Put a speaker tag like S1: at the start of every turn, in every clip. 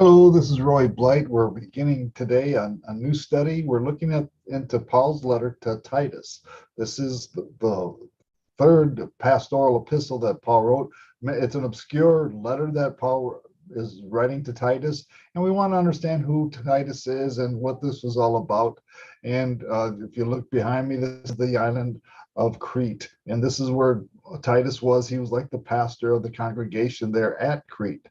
S1: Hello, this is Roy Blight. We're beginning today on a new study. We're looking at into Paul's letter to Titus. This is the third pastoral epistle that Paul wrote. It's an obscure letter that Paul is writing to Titus, and we want to understand who Titus is and what this was all about. And if you look behind me, this is the island of Crete, and this is where Titus was. He was like the pastor of the congregation there at Crete.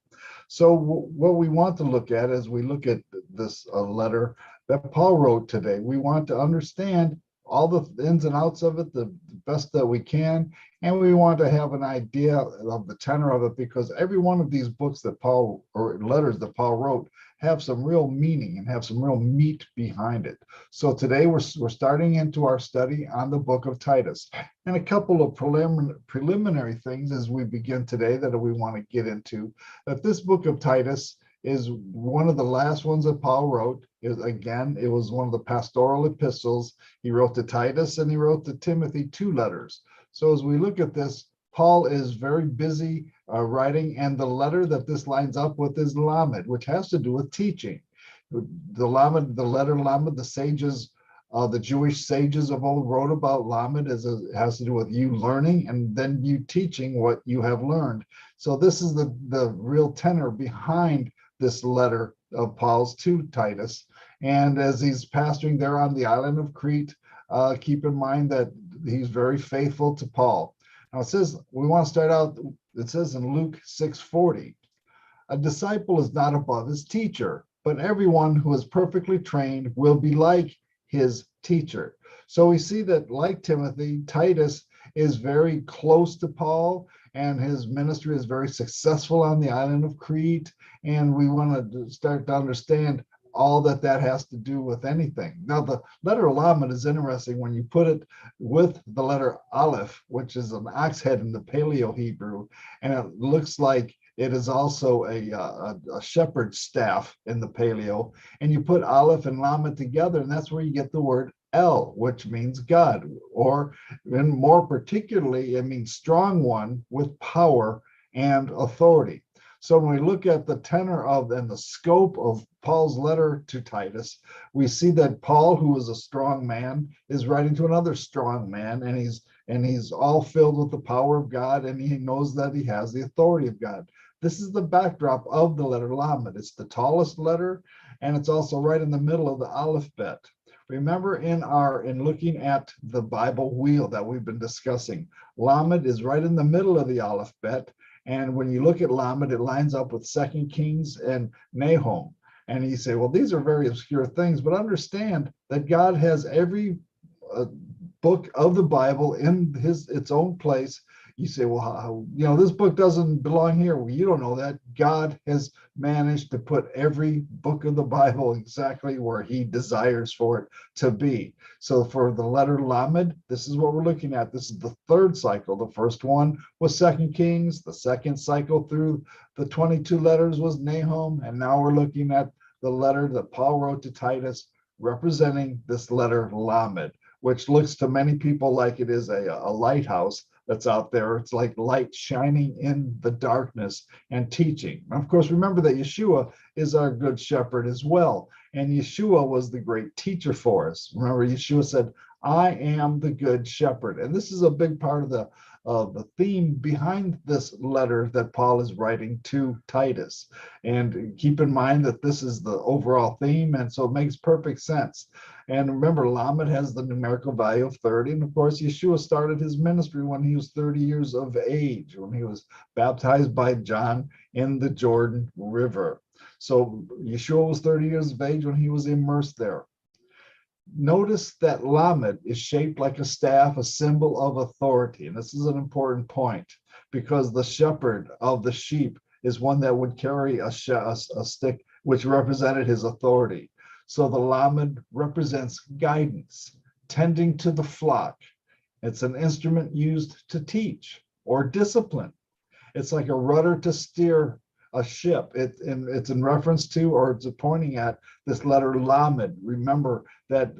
S1: So what we want to look at as we look at this letter that Paul wrote today, we want to understand all the ins and outs of it the best that we can, and we want to have an idea of the tenor of it because every one of these books that Paul or letters that Paul wrote have some real meaning and have some real meat behind it. So today we're starting into our study on the book of Titus, and a couple of preliminary things as we begin today that we want to get into. That this book of Titus is one of the last ones that Paul wrote. It was one of the pastoral epistles. He wrote to Titus and he wrote to Timothy 2 letters. So as we look at this, Paul is very busy writing, and the letter that this lines up with is Lamed, which has to do with teaching. The letter Lamed, the sages, the Jewish sages of old wrote about Lamed has to do with you learning and then you teaching what you have learned. So this is the real tenor behind this letter of Paul's to Titus. And as he's pastoring there on the island of Crete, keep in mind that he's very faithful to Paul. Now it says, we want to start out, it says in Luke 6:40, a disciple is not above his teacher, but everyone who is perfectly trained will be like his teacher. So we see that, like Timothy, Titus is very close to Paul, and his ministry is very successful on the island of Crete. And we want to start to understand all that has to do with anything. Now, the letter Lamed is interesting when you put it with the letter Aleph, which is an ox head in the Paleo Hebrew, and it looks like it is also a shepherd's staff in the Paleo. And you put Aleph and Lamed together, and that's where you get the word El, which means God, or and more particularly, it means strong one with power and authority. So when we look at the tenor of and the scope of Paul's letter to Titus, we see that Paul, who is a strong man, is writing to another strong man, and he's all filled with the power of God, and he knows that he has the authority of God. This is the backdrop of the letter Lamed. It's the tallest letter, and it's also right in the middle of the alphabet. Remember, in looking at the Bible wheel that we've been discussing, Lamed is right in the middle of the alphabet. And when you look at Lamed, it lines up with 2 Kings and Nahum. And you say, well, these are very obscure things, but understand that God has every book of the Bible in its own place. You say, well, this book doesn't belong here. Well, you don't know that. God has managed to put every book of the Bible exactly where he desires for it to be. So for the letter Lamed, this is what we're looking at. This is the third cycle. The first one was 2 Kings. The second cycle through the 22 letters was Nahum. And now we're looking at the letter that Paul wrote to Titus, representing this letter Lamed, which looks to many people like it is a lighthouse that's out there. It's like light shining in the darkness and teaching. And of course, remember that Yeshua is our good shepherd as well. And Yeshua was the great teacher for us. Remember, Yeshua said, I am the good shepherd. And this is a big part of the theme behind this letter that Paul is writing to Titus. And keep in mind that this is the overall theme, and so it makes perfect sense. And remember, Lamed has the numerical value of 30. And of course, Yeshua started his ministry when he was 30 years of age, when he was baptized by John in the Jordan River. So Yeshua was 30 years of age when he was immersed there. Notice that Lamed is shaped like a staff, a symbol of authority. And this is an important point because the shepherd of the sheep is one that would carry a stick which represented his authority. So the Lamed represents guidance, tending to the flock. It's an instrument used to teach or discipline. It's like a rudder to steer a ship. It's in reference to, or it's pointing at, this letter Lamed. Remember that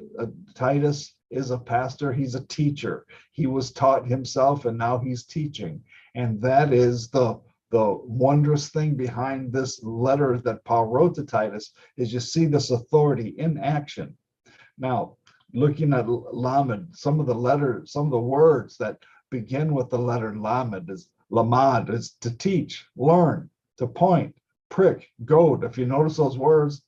S1: Titus is a pastor. He's a teacher. He was taught himself, and now he's teaching. And that is the the wondrous thing behind this letter that Paul wrote to Titus is you see this authority in action. Now, looking at Lamed, some of the words that begin with the letter Lamed is Lamad, is to teach, learn, to point, prick, goad. If you notice those words,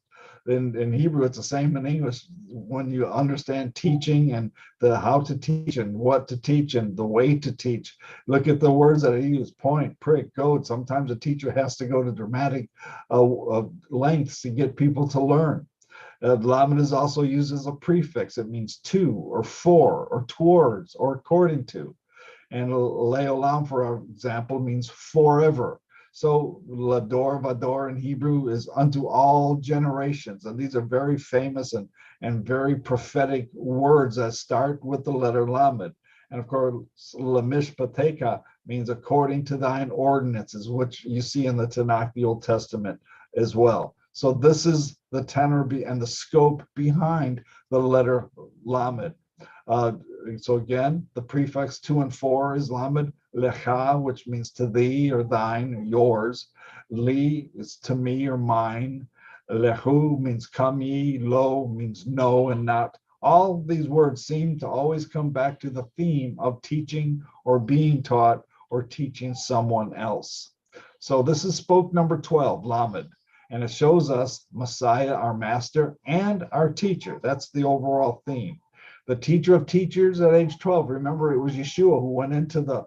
S1: in Hebrew, it's the same in English. When you understand teaching and the how to teach and what to teach and the way to teach, look at the words that he used: point, prick, goad. Sometimes a teacher has to go to dramatic lengths to get people to learn. Lamed is also used as a prefix. It means to or for or towards or according to. And leolam, for example, means forever. So lador vador in Hebrew is unto all generations. And these are very famous and very prophetic words that start with the letter Lamed. And of course, lamishpateka means according to thine ordinances, which you see in the Tanakh, the Old Testament as well. So this is the tenor and the scope behind the letter Lamed. So again, the prefix to and for is Lamed. Lecha, which means to thee or thine or yours. Li is to me or mine. Lehu means come ye. Lo means no and not. All these words seem to always come back to the theme of teaching or being taught or teaching someone else. So this is spoke number 12, Lamed. And it shows us Messiah, our master, and our teacher. That's the overall theme. The teacher of teachers at age 12. Remember, it was Yeshua who went into the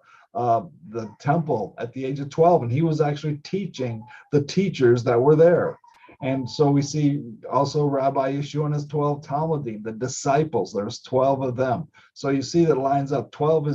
S1: temple at the age of 12, and he was actually teaching the teachers that were there. And so we see also Rabbi Yeshua and his 12 Talmudim, the disciples. There's 12 of them. So you see that lines up. 12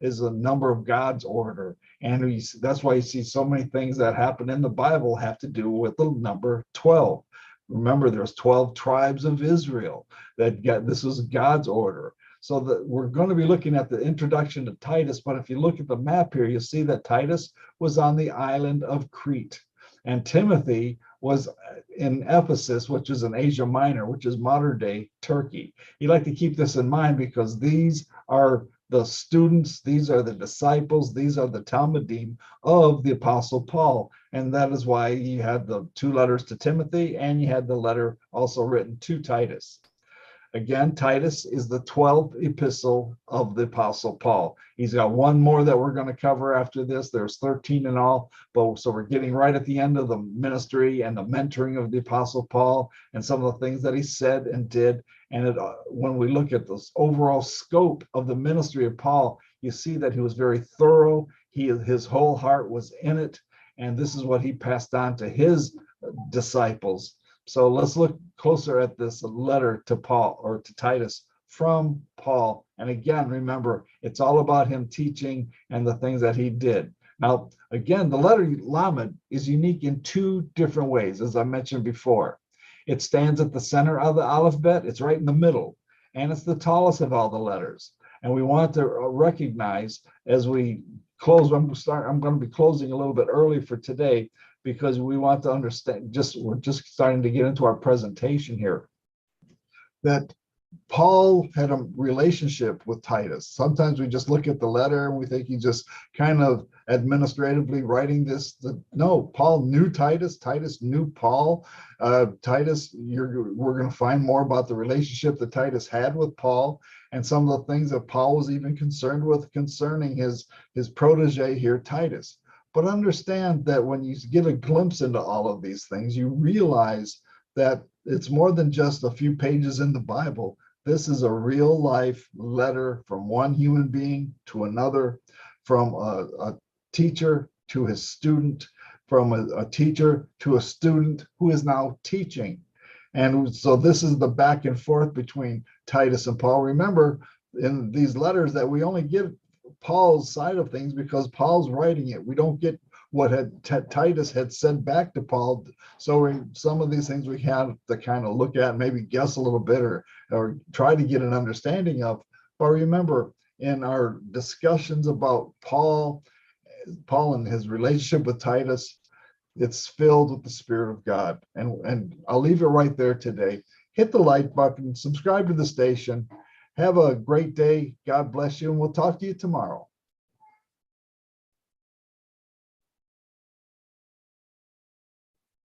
S1: is a number of God's order. And that's why you see so many things that happen in the Bible have to do with the number 12. Remember, there's 12 tribes of Israel this was God's order. So that we're going to be looking at the introduction to Titus, but if you look at the map here, you see that Titus was on the island of Crete, and Timothy was in Ephesus, which is in Asia Minor, which is modern day Turkey. You like to keep this in mind because these are the students, these are the disciples, these are the Talmudim of the Apostle Paul. And that is why you had the 2 letters to Timothy, and you had the letter also written to Titus. Again, Titus is the 12th epistle of the Apostle Paul. He's got one more that we're going to cover after this. There's 13 in all, but so we're getting right at the end of the ministry and the mentoring of the Apostle Paul and some of the things that he said and did. And when we look at this overall scope of the ministry of Paul, you see that he was very thorough. His whole heart was in it. And this is what he passed on to his disciples. So let's look closer at this letter to Paul, or to Titus, from Paul. And again, remember, it's all about him teaching and the things that he did. Now, again, the letter Lamed is unique in 2 different ways, as I mentioned before. It stands at the center of the alphabet. It's right in the middle, and it's the tallest of all the letters. And we want to recognize as we close, I'm going to be closing a little bit early for today, because we want to understand, we're just starting to get into our presentation here, that Paul had a relationship with Titus. Sometimes we just look at the letter and we think he's just kind of administratively writing this. No, Paul knew Titus. Titus knew Paul. Titus, we're going to find more about the relationship that Titus had with Paul and some of the things that Paul was even concerned with concerning his protege here, Titus. But understand that when you get a glimpse into all of these things, you realize that it's more than just a few pages in the Bible. This is a real life letter from one human being to another, from a teacher to his student, from a teacher to a student who is now teaching. And so this is the back and forth between Titus and Paul. Remember, in these letters that we only get Paul's side of things because Paul's writing it. We don't get what Titus had said back to Paul. So some of these things we have to kind of look at and maybe guess a little bit or try to get an understanding of. But remember, in our discussions about Paul and his relationship with Titus, it's filled with the Spirit of God. And I'll leave it right there today. Hit the like button, subscribe to the station. Have a great day. God bless you, and we'll talk to you tomorrow.